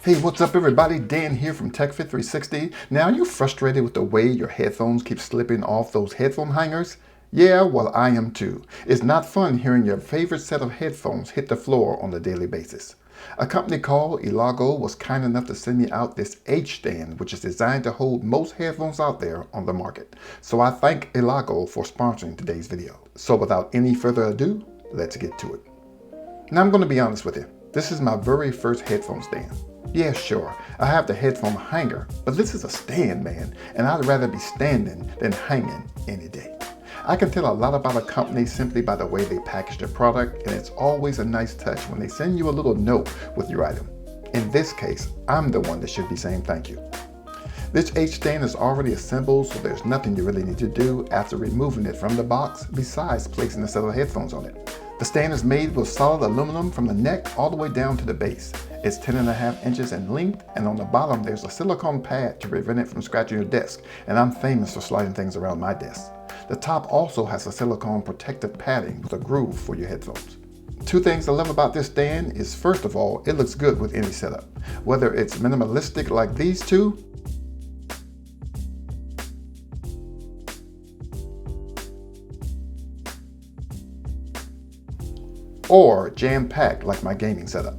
Hey, what's up everybody? Dan here from TechFit360. Now, are you frustrated with the way your headphones keep slipping off those headphone hangers? Yeah, well, I am too. It's not fun hearing your favorite set of headphones hit the floor on a daily basis. A company called Elago was kind enough to send me out this H-stand, which is designed to hold most headphones out there on the market. So I thank Elago for sponsoring today's video. So without any further ado, let's get to it. Now, I'm going to be honest with you. This is my very first headphone stand. Yeah, sure, I have the headphone hanger, but this is a stand, man, and I'd rather be standing than hanging any day. I can tell a lot about a company simply by the way they package their product, and it's always a nice touch when they send you a little note with your item. In this case, I'm the one that should be saying thank you. This H-stand is already assembled, so there's nothing you really need to do after removing it from the box besides placing a set of headphones on it. The stand is made with solid aluminum from the neck all the way down to the base. It's 10.5 inches in length, and on the bottom there's a silicone pad to prevent it from scratching your desk, and I'm famous for sliding things around my desk. The top also has a silicone protective padding with a groove for your headphones. Two things I love about this stand is, first of all, it looks good with any setup. Whether it's minimalistic like these two, or jam-packed like my gaming setup.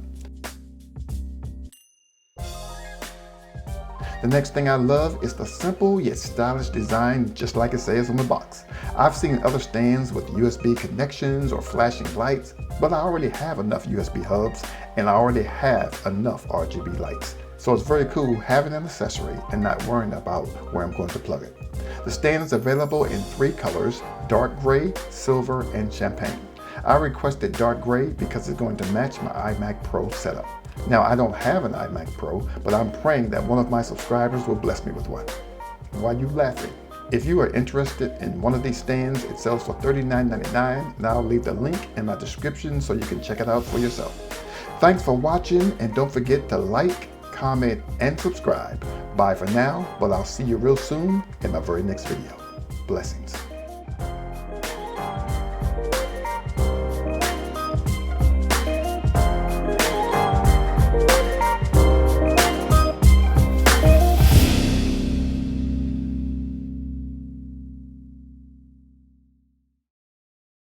The next thing I love is the simple yet stylish design, just like it says on the box. I've seen other stands with USB connections or flashing lights, but I already have enough USB hubs and I already have enough RGB lights. So it's very cool having an accessory and not worrying about where I'm going to plug it. The stand is available in 3 colors: dark gray, silver, and champagne. I requested dark gray because it's going to match my iMac Pro setup. Now, I don't have an iMac Pro, but I'm praying that one of my subscribers will bless me with one. Why are you laughing? If you are interested in one of these stands, it sells for $39.99, and I'll leave the link in my description so you can check it out for yourself. Thanks for watching, and don't forget to like, comment, and subscribe. Bye for now, but I'll see you real soon in my very next video. Blessings.